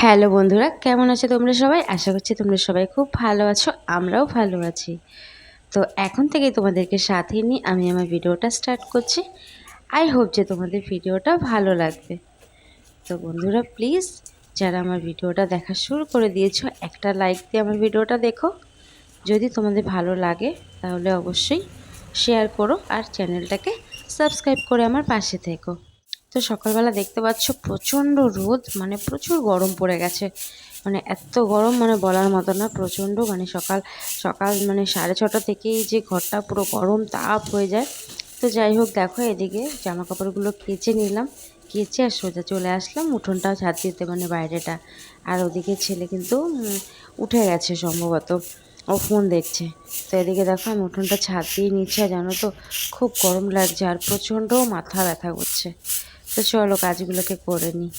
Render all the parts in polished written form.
Hello বন্ধুরা, কেমন আছো তোমরা সবাই? আশা করছি তোমরা সবাই খুব ভালো আছো, আমরাও ভালো আছি। তো এখন থেকে তোমাদেরকে সাথে নিয়ে আমি আমার ভিডিওটা স্টার্ট করছি। আই হোপ যে তোমাদের ভিডিওটা ভালো লাগবে। তো বন্ধুরা প্লিজ, যারা আমার ভিডিওটা দেখা শুরু করে দিয়েছো, একটা লাইক দিয়ে আমার ভিডিওটা দেখো। যদি তোমাদের ভালো লাগে তাহলে অবশ্যই শেয়ার করো আর চ্যানেলটাকে সাবস্ক্রাইব করে আমার পাশে থেকো। তো সকালবেলা দেখতে পাচ্ছ প্রচণ্ড রোদ, মানে প্রচুর গরম পড়ে গেছে। মানে এত গরম মানে বলার মতো না, প্রচণ্ড মানে সকাল সকাল মানে 6:30 থেকেই যে ঘরটা পুরো গরম তাপ হয়ে যায়। তো যাই হোক, দেখো এদিকে জামা কাপড়গুলো কেচে নিলাম, কেচে আর সোজা চলে আসলাম উঠোনটাও ঝাঁট দিতে, মানে বাইরেটা। আর ওদিকে ছেলে কিন্তু উঠে গেছে সম্ভবত, ও ফোন দেখছে। তো এদিকে দেখো আমি উঠোনটা ছাদ দিয়ে নিচ্ছি, আর জানো তো খুব গরম লাগছে আর প্রচণ্ড মাথা ব্যথা করছে। তো চলো কাজগুলোকে করে নিই।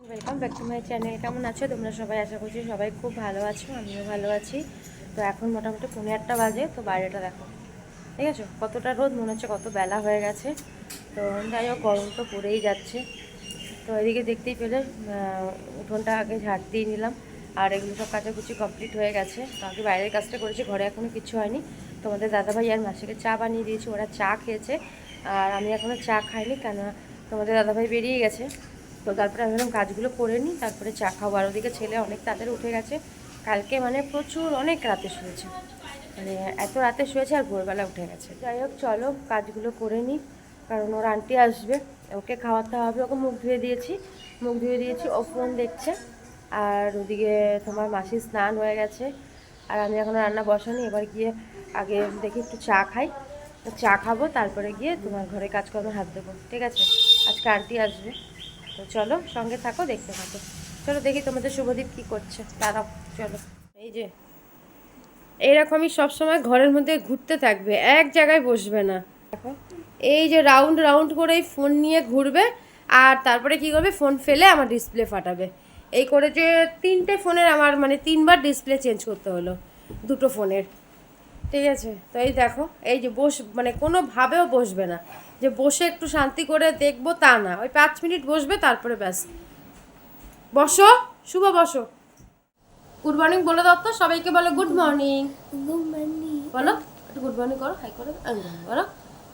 Welcome back to my channel. কেমন আছো তোমরা সবাই? আশা করছি সবাই খুব ভালো আছো, আমিও ভালো আছি। তো এখন মোটামুটি 1:30 বাজে। তো বাইরেটা দেখো, ঠিক আছে কতটা রোদ, মনে হচ্ছে কত বেলা হয়ে গেছে। তো যাই হোক, গরম তো পড়েই যাচ্ছে। তো এদিকে দেখতেই পেলে উঠোনটা আগে ঝাড় দিয়ে নিলাম, আর এগুলো সব কাচাকুচি কমপ্লিট হয়ে গেছে। তো আগে বাইরের কাজটা করেছি, ঘরে এখনও কিছু হয়নি। তোমাদের দাদাভাই আর মাসিকে চা বানিয়ে দিয়েছি, ওরা চা খেয়েছে আর আমি এখনও চা খাইনি, কেন তোমাদের দাদাভাই বেরিয়ে গেছে। তো তারপরে আমি ভাবলাম কাজগুলো করে নিই, তারপরে চা খাবো। আর ওদিকে ছেলে অনেক তাড়াতাড়ি উঠে গেছে, কালকে মানে প্রচুর অনেক রাতে শুয়েছে, মানে এত রাতে শুয়েছে আর ভোরবেলা উঠে গেছে। যাই হোক চলো কাজগুলো করে নিই, কারণ ওর আন্টি আসবে, ওকে খাওয়াতে হবে। ওকে মুখ ধুয়ে দিয়েছি, ও ফোন দেখছে। আর ওদিকে তোমার মাসির স্নান হয়ে গেছে, আর আমি এখনও রান্না বসানি। এবার গিয়ে আগে দেখি একটু চা খাই, চা খাবো, তারপরে গিয়ে তোমার ঘরে কাজকর্মে হাত দেবো, ঠিক আছে? আজকে আন্টি আসবে। তো চলো সঙ্গে থাকো, দেখতে থাকো। চলো দেখি তোমাদের শুভদীপ কী করছে, দাঁড়াও। চলো, এই যে এইরকমই সবসময় ঘরের মধ্যে ঘুরতে থাকবে, এক জায়গায় বসবে না। দেখো এই যে রাউন্ড রাউন্ড করে এই ফোন নিয়ে ঘুরবে, আর তারপরে কি করবে, ফোন ফেলে আমার ডিসপ্লে ফাটাবে। এই করে যে 3টে ফোনের আমার মানে 3বার ডিসপ্লে চেঞ্জ করতে হলো, 2টো ফোনের, ঠিক আছে? তো এই দেখো, এই যে মানে কোনোভাবেও বসবে না, যে বসে একটু শান্তি করে দেখবো তা না। ওই 5 মিনিট বসবে, তারপরে ব্যাস। বসো শুভ, বসো। গুড মর্নিং বলে দাও তো, সবাইকে বলো গুড মর্নিং। Good morning. বলো একটু গুড মর্নিং করো, হাই করো, বলো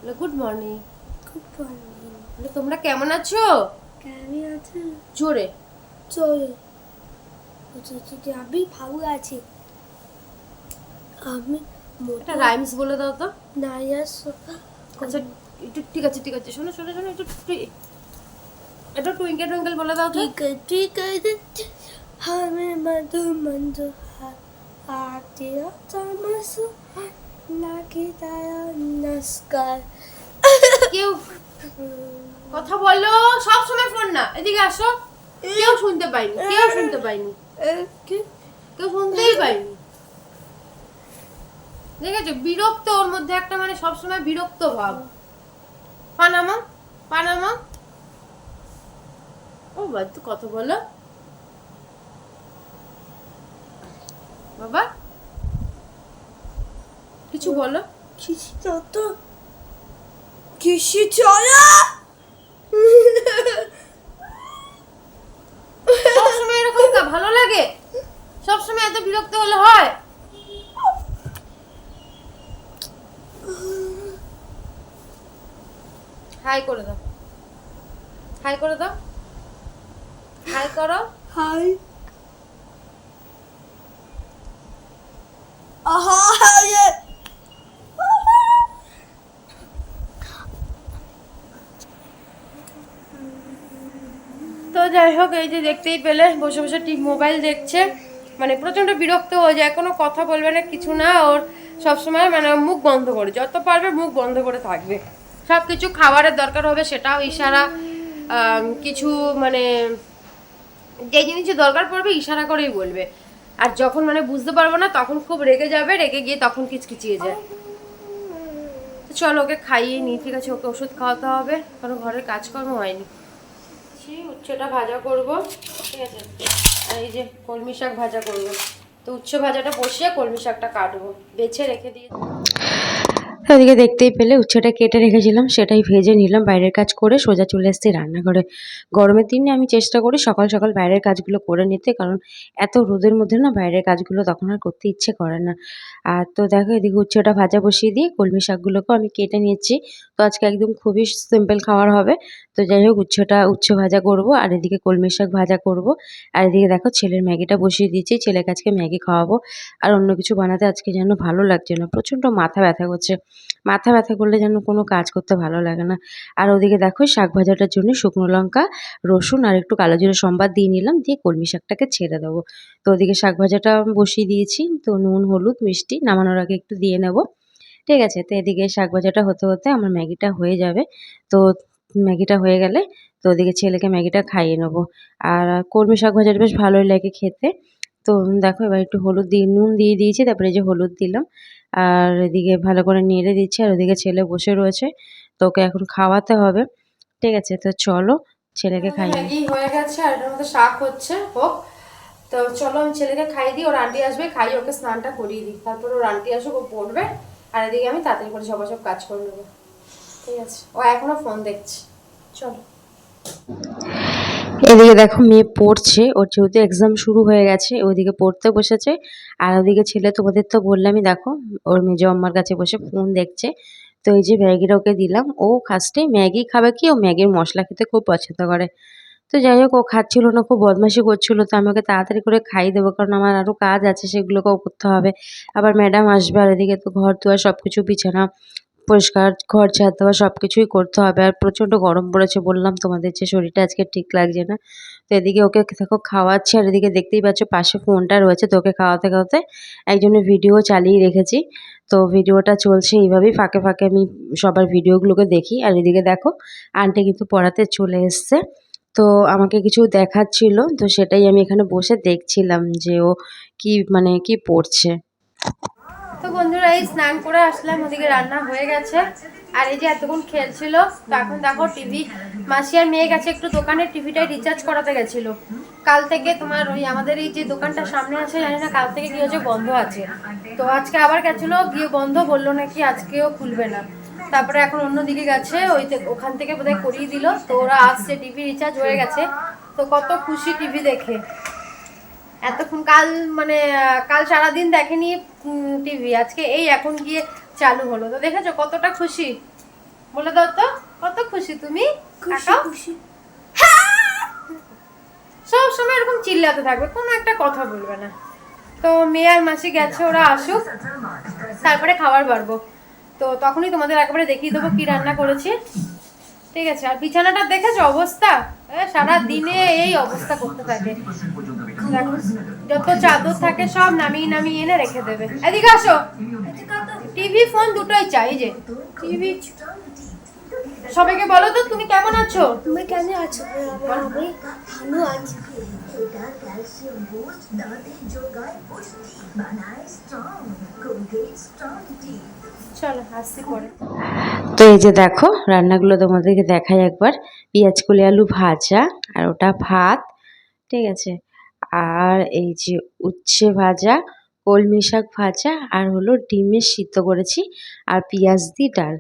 বলো গুড মর্নিং। Good morning. বলে তোমরা কেমন আছো? কেমন আছো? জোরে চলো আমি ভালো আছি। আমি একটা রাইমস বলে দাও তো। নায়াস। আচ্ছা একটু ঠিক আছে শোনো শোনো শোনো, একটু একটু টুইঙ্কেল টুইঙ্কেল বলে দাও তো। ঠিক আছে। আমি মধু মঞ্জু আতে তামাসু নাকি তায়া নমস্কার। কেউ কথা বলো, সব সময় ফোন না, এদিকে আসো। কেউ শুনতে পাইনি, কেউ শুনতেই পাইনি। দেখেছো, বিরক্ত ওর মধ্যে একটা, মানে সবসময় বিরক্ত ভাব। পানামা পানামা, ও বাবা তুই কথা বলো বাবা, কিছু বলো। কিসি তো কিসি চলা। সবসময় এরকম ভালো লাগে? সবসময় এত বিরক্ত হলে হয়? হাই করে দাও, হাই করে দাও, হাই করো। হাই। তো যাই হোক, এই যে দেখতেই পেলে বসে বসে ঠিক মোবাইল দেখছে, মানে প্রচণ্ড বিরক্ত হয়ে যায়, কোনো কথা বলবে না, কিছু না। ওর সবসময় মানে মুখ বন্ধ করে, যত পারবে মুখ বন্ধ করে থাকবে। সব কিছু খাবারের দরকার হবে সেটাও ইশারা, কিছু মানে যে জিনিসের দরকার পড়বে ইশারা করেই বলবে। আর যখন মানে বুঝতে পারবো না তখন খুব রেগে যাবে, রেগে গিয়ে তখন কিচকিচিয়ে যায়। তো চলো ওকে খাইয়ে নিই, ঠিক আছে? ওকে ওষুধ খাওয়াতে হবে, কারণ ঘরের কাজকর্ম হয়নি। উচ্ছেটা ভাজা করব, ঠিক আছে? আর এই যে কলমি শাক ভাজা করব। তো উচ্ছে ভাজাটা বসিয়ে কলমি শাকটা কাটবো, বেছে রেখে দিয়ে। তো ওদিকে দেখতেই পেলে উচ্ছেটা কেটে রেখেছিলাম, সেটাই ভেজে নিলাম। বাইরের কাজ করে সোজা চলে এসেছি রান্নাঘরে। গরমের দিনে আমি চেষ্টা করি সকাল সকাল বাইরের কাজগুলো করে নিতে, কারণ এত রোদের মধ্যে না বাইরের কাজগুলো তখন আর করতে ইচ্ছে করে না। আর তো দেখো এদিকে উচ্ছেটা ভাজা বসিয়ে দিয়ে কলমি শাকগুলোকেও আমি কেটে নিয়েছি। তো আজকে একদম খুবই সিম্পল খাবার হবে। তো যাই হোক উচ্ছে ভাজা করব, আর এদিকে কলমি শাক ভাজা করব। আর এদিকে দেখো ছেলের ম্যাগিটা বসিয়ে দিয়েছি, ছেলেকে আজকে ম্যাগি খাওয়াবো। আর অন্য কিছু বানাতে আজকে যেন ভালো লাগছে না, প্রচণ্ড মাথা ব্যথা করছে। মাথা ব্যথা করলে যেন কোনো কাজ করতে ভালো লাগে না। আর ওদিকে দেখো শাক ভাজাটার জন্য শুকনো লঙ্কা, রসুন আর একটু কালো জিরে সম্বাদ দিয়ে নিলাম, দিয়ে কলমি শাকটাকে ছেড়ে দেবো। তো ওদিকে শাক ভাজাটা বসিয়ে দিয়েছি, তো নুন হলুদ মিষ্টি নামানোর আগে একটু দিয়ে নেব। ঠিক আছে, তো এদিকে শাক ভাজাটা হতে হতে আমার ম্যাগিটা হয়ে যাবে। তো ম্যাগিটা হয়ে গেলে তো ওদিকে ছেলেকে ম্যাগিটা খাইয়ে নেবো। আর কলমি শাক ভাজাটা বেশ ভালোই লাগে খেতে। তো দেখো এবার একটু হলুদ দিয়ে নুন দিয়ে দিয়েছি, তারপরে এই যে হলুদ দিলাম। আর এদিকে ভালো করে নেড়ে দিচ্ছি, আর ওদিকে ছেলে বসে রয়েছে, তো ওকে এখন খাওয়াতে হবে। ঠিক আছে, তো চলো ছেলেকে খাইয়ে নিই। ম্যাগি হয়ে গেছে আর এটার মধ্যে শাক হচ্ছে হোক। তো চলো আমি ছেলেকে খাইয়ে দিই, ওর আন্টি আসবে, খাইয়ে ওকে স্নানটা করিয়ে দিই, তারপর ওর আন্টি আসুক, ও পড়বে। আর এদিকে আমি তাড়াতাড়ি করে সব কাজ করে নেবো। ঠিক আছে, ও এখনো ফোন দেখছে। চলো। এদিকে দেখো মেয়ে পড়ছে, ওর যেহেতু এক্সাম শুরু হয়ে গেছে ওইদিকে পড়তে বসেছে। আর ওদিকে ছেলে তোমাদের তো বললামই, দেখো ওর মেজো আম্মার কাছে বসে ফোন দেখছে। তো এই যে ম্যাগিটা ওকে দিলাম, ও ফার্স্টে ম্যাগি খাবে, কি ও ম্যাগির মশলা খেতে খুব পছন্দ করে। তো যাই হোক ও খাচ্ছিল না, খুব বদমাইশি করছিল, তো আমি ওকে তাড়াতাড়ি করে খাইয়ে দেবো, কারণ আমার আরও কাজ আছে সেগুলোকেও করতে হবে। আবার ম্যাডাম আসবে, আর এদিকে তো ঘর দুয়ার সব কিছু বিছানা পরিষ্কার, ঘর ঝাড় দেওয়া সব কিছুই করতে হবে। আর প্রচণ্ড গরম পড়েছে, বললাম তোমাদের যে শরীরটা আজকে ঠিক লাগছে না। তো এদিকে ওকে দেখো খাওয়াচ্ছি, আর এদিকে দেখতেই পাচ্ছ পাশে ফোনটা রয়েছে, তো ওকে খাওয়াতে খাওয়াতে একজনের ভিডিও চালিয়ে রেখেছি। তো ভিডিওটা চলছে এইভাবেই, ফাঁকে ফাঁকে আমি সবার ভিডিওগুলোকে দেখি। আর এদিকে দেখো আন্টি কিন্তু পড়াতে চলে এসছে, তো আমাকে কিছু দেখাচ্ছিল, তো সেটাই আমি এখানে বসে দেখছিলাম যে ও কি পড়ছে। তো বন্ধুরা এই স্নান করে আসলাম, ওদিকে রান্না হয়ে গেছে। আর এই যে এতক্ষণ খেলছিল, তো এখন দেখো টিভি, মাসি আর মেয়ে গেছে একটু দোকানে, টিভিটাই রিচার্জ করাতে গেছিল। কাল থেকে তোমার ওই আমাদের এই যে দোকানটা সামনে আছে, জানি না কাল থেকে কি হয়েছে বন্ধ আছে। তো আজকে আবার গেছিল, গিয়ে বন্ধ বললো নাকি আজকেও খুলবে না। তারপরে এখন অন্যদিকে গেছে, ওখান থেকে বোধহয় করিয়ে দিল। তো ওরা আসছে, টিভি রিচার্জ হয়ে গেছে, তো কত খুশি টিভি দেখে। এতক্ষণ কাল সারাদিন দেখেনি টিভি, আজকে এই এখন গিয়ে চালু হলো। তো দেখেছো কতটা খুশি, বলে দাও তো কত খুশি তুমি। খুশি। সব সময় এরকম চিল্লাতে থাকবে, কোনো একটা কথা বলবে না। তো মেয়ে আর মাসি গেছে, ওরা আসুক তারপরে খাবার বাড়বো। তো তখনই তোমাদের একেবারে দেখিয়ে দেবো কি রান্না করেছি। ঠিক আছে, আর বিছানাটা দেখেছো অবস্থা, সারা দিনে এই অবস্থা করতে থাকে। দেখো যত চাদর থাকে সব নামিয়ে নামিয়ে এনে রেখে দেবে। এদিকে আসো, টিভি ফোন দুটোই চাই। যে টিভি, সবাইকে বলো তো তুমি কেমন আছো। তুমি কেন আছো? আমি ভালো আছি। চলো আসছি পরে। তো এই যে দেখো রান্নাগুলো তোমাদেরকে দেখাই একবার। পেঁয়াজ কলি আলু ভাজা, আর ওটা ভাত। ঠিক আছে, আর এই যে উচ্ছে ভাজা, কলমি শাক ভাজা, আর হলো ডিমের সিদ্ধ করেছি, আর পেঁয়াজ দিয়ে ডাল।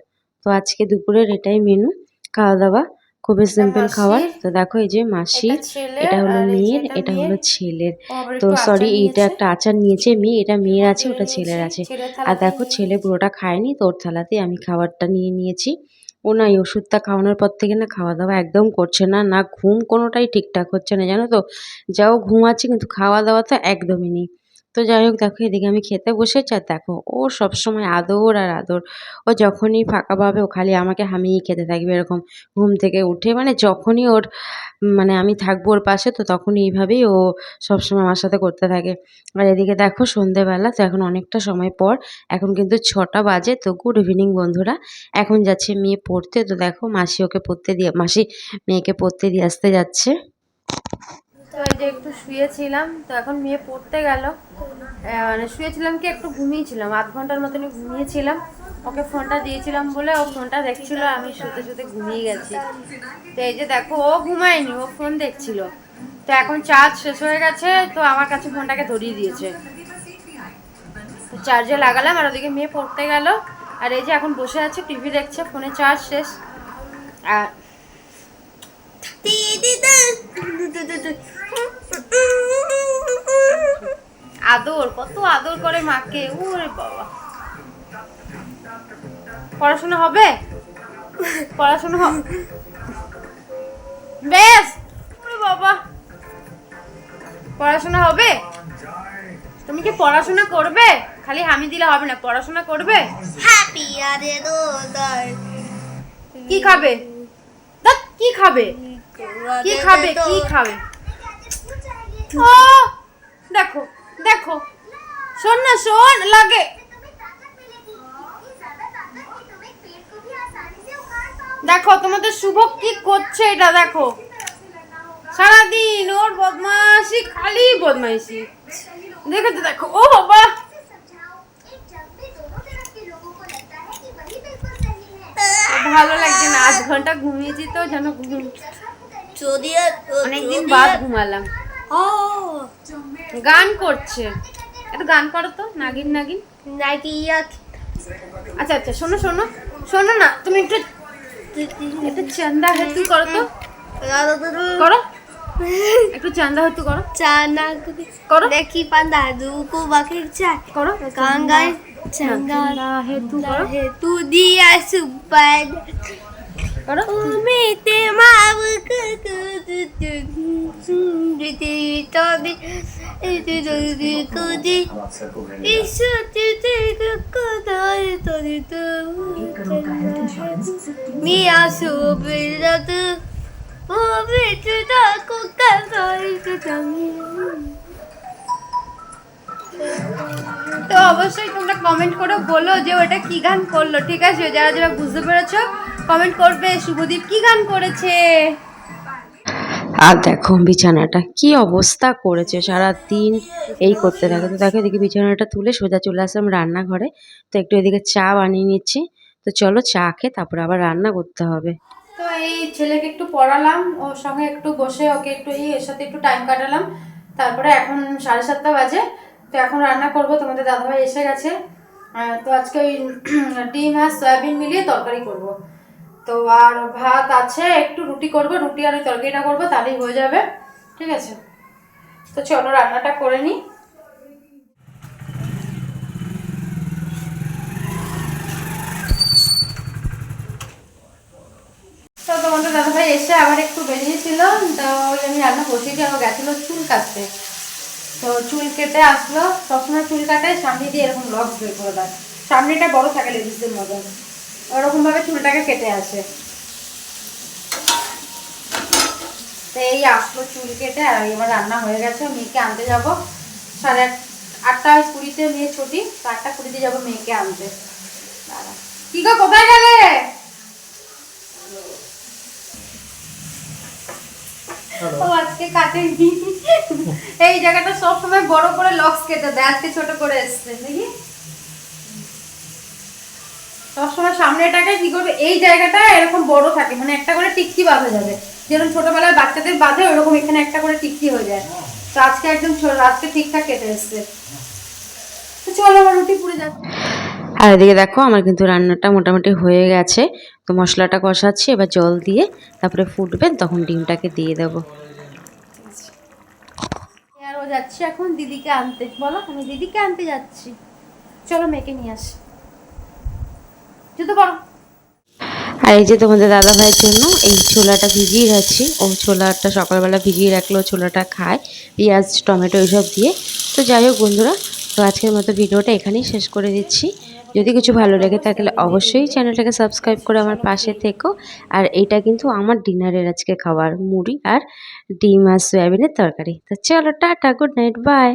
তো আজকে দুপুরের এটাই মেনু, খাওয়া দাওয়া খুবই সিম্পল খাবার। তো দেখো এই যে মাসির, এটা হলো মেয়ের, এটা হলো ছেলের। তো সরি এইটা একটা আচার নিয়েছে মেয়ে, এটা মেয়ের আছে ওটা ছেলের আছে। আর দেখো ছেলে পুরোটা খায়নি, তো ওর থালাতে আমি খাবারটা নিয়ে নিয়েছি। ও না এই ওষুধটা খাওয়ানোর পর থেকে না খাওয়া দাওয়া একদম করছে না, না ঘুম কোনোটাই ঠিকঠাক হচ্ছে না জানো তো। যাও ঘুমাচ্ছে কিন্তু খাওয়া দাওয়া তো একদমই নেই। তো যাই হোক দেখো এদিকে আমি খেতে বসেছি, আর দেখো ও সবসময় আদর আর আদর। ও যখনই ফাঁকা পাবে ও খালি আমাকে হামিয়ে খেতে থাকবে এরকম, ঘুম থেকে উঠে যখনই ওর আমি থাকবো ওর পাশে, তো তখনই এইভাবেই ও সবসময় আমার সাথে করতে থাকে। আর এদিকে দেখো সন্ধেবেলা, তো এখন অনেকটা সময় পর, এখন কিন্তু 6টা বাজে। তো গুড ইভিনিং বন্ধুরা, এখন যাচ্ছে মেয়ে পড়তে। তো দেখো মাসি মেয়েকে পড়তে দিয়ে আসতে যাচ্ছে। তো এই যে একটু শুয়েছিলাম, তো এখন মেয়ে পড়তে গেল। শুয়েছিলাম কি একটু ঘুমিয়েছিলাম, আধ ঘন্টার মতনই ঘুমিয়েছিলাম। ওকে ফোনটা দিয়েছিলাম বলে ও ফোনটা দেখছিল, আমি শুতে শুতে ঘুমিয়ে গেছি। তো এই যে দেখো ও ঘুমায়নি, ও ফোন দেখছিল। তো এখন চার্জ শেষ হয়ে গেছে, তো আমার কাছে ফোনটাকে ধরিয়ে দিয়েছে। তো চার্জে লাগালাম, আর ওদিকে মেয়ে পড়তে গেল। আর এই যে এখন বসে আছে টিভি দেখছে, ফোনে চার্জ শেষ। আর আদর, কত আদর করে মাকে, ওরে বাবা। পড়াশোনা হবে, পড়াশোনা হবে বেশ, ওরে বাবা পড়াশোনা হবে। তুমি কি পড়াশোনা করবে? খালি হামি দিলে হবে না, পড়াশোনা করবে। হ্যাপি আরে দোদার কি খাবে? ধ্যাৎ, কি খাবে? কি খাবে? কি খাবে? ও দেখো দেখো, শোন না, শোন লাগে। দেখো তোমাদের শুভ কি করছে, এটা দেখো। সারাদিন ওর বদমাশি, খালি বদমাইশি। দেখো তো, দেখো। ও বাবা, ভালো লাগছে না, 8 ঘন্টা ঘুমিয়েছি তো যেন যদি অনেকদিন বাদ ঘুমালাম। ও গান করছে, একটু গান করো তো, নাগিন নাগিন। নাকি আচ্ছা আচ্ছা, শোনো শোনো শোনো না, তুমি একটু একটু চান্দা হেতু করো তো, করো একটু চান্দা হেতু করো, চানা করো দেখি পান্দা দুকু বাকি চাই করো, গান গাই চান্দা হেতু করো, হে তু দিয়া সুপার করো। উমিতে মাব দিদি তবে দিদি কুদি ইসু দিদি কুদাই তরি তু মিয়া সুবিরাত ও বিচুদা কুকা গাই তুতামি। তো অবশ্যই তোমরা কমেন্ট করে বলো যে ওটা কি গান করলো, ঠিক আছে? যারা যারা বুঝতে পেরেছো কমেন্ট করবে শুভদীপ কি গান করেছে। আর দেখো বিছানাটা কি অবস্থা করেছে, সারা দিন এই করতে থাকে। তো দেখো এদিকে বিছানাটা তুলে সোজা চলে আসলাম রান্নাঘরে। তো একটু এদিকে চা বানিয়ে নিচ্ছি। তো চলো চা খেয়ে তারপরে আবার রান্না করতে হবে। তো এই ছেলেকে একটু পড়ালাম, ওর সঙ্গে একটু বসে ওকে একটু এর সাথে একটু টাইম কাটালাম। তারপরে এখন 7:30 বাজে, তো এখন রান্না করব। তোমাদের দাদাভাই এসে গেছে। তো আজকে ওই ডিম আর সয়াবিন মিলিয়ে তরকারি করব। তো আর ভাত আছে, একটু রুটি করব, রুটি আর ওই তরকারিটা করবো, তাহলেই হয়ে যাবে, ঠিক আছে? তো চলো রান্নাটা করে নিই। তো তোমাদের দাদাভাই এসে আবার একটু বেরিয়েছিল, তো ওই আমি রান্না বসিয়েছি। আবার গেছিলো চুল কাটতে, তো চুল কেটে আসলো। সবসময় চুল কাটে সামনে দিয়ে এরকম লক বের করে দেয়, সামনেটা বড় থাকে লেডিসদের মতন, ওরকমভাবে চুলটাকে কেটে আসে। তো এই আসলো চুল কেটে, আর এবার রান্না হয়ে গেছে। মেয়েকে আনতে যাবো 8:20 মেয়ে ছুটি, তো 8:20 যাবো মেয়েকে আনতে। দাঁড়া, কি গো কোথায় গেলে? ও আজকে কাটেনি, এই জায়গাটা সবসময় বড় করে লক্স কেটে দেয়, আজকে ছোট করে এসছে। দেখি সবসময় সামনেটাকে কি করবে, এই জায়গাটা এরকম বড় থাকে, মানে একটা করে টিকটি বাঁধা যাবে, যেরকম ছোটবেলায় বাচ্চাদের বাঁধে ওরকম এখানে একটা করে টিকটি হয়ে যায়। তো আজকে একদম আজকে ঠিকঠাক কেটে এসছে। তো চলো আমার রুটি পুড়ে যাচ্ছে। আর এদিকে দেখো আমার কিন্তু রান্নাটা মোটামুটি হয়ে গেছে। তো মশলাটা কষাচ্ছি, এবার জল দিয়ে তারপরে ফুটবে, তখন ডিমটাকে দিয়ে দেবো। আর ও যাচ্ছে এখন দিদিকে আনতে, বলো আমি দিদিকে আনতে যাচ্ছি। চলো মেয়েকে নিয়ে আসি, জুতো পরো। আর এই যে তোমাদের দাদা ভাইয়ের জন্য এই ছোলাটা ভিজিয়ে রাখছি। ও ছোলাটা সকালবেলা ভিজিয়ে রাখলেও ছোলাটা খায়, পেঁয়াজ টমেটো এইসব দিয়ে। তো যাই হোক বন্ধুরা, তো আজকের মতো ভিডিওটা এখানেই শেষ করে দিচ্ছি। যদি কিছু ভালো লেগে থাকলে অবশ্যই চ্যানেলটাকে সাবস্ক্রাইব করে আমার পাশে থেকো। আর এইটা কিন্তু আমার ডিনারের আজকে খাবার, মুড়ি আর ডিম আর সয়াবিনের তরকারি। তো চলো টাটা, গুড নাইট, বাই।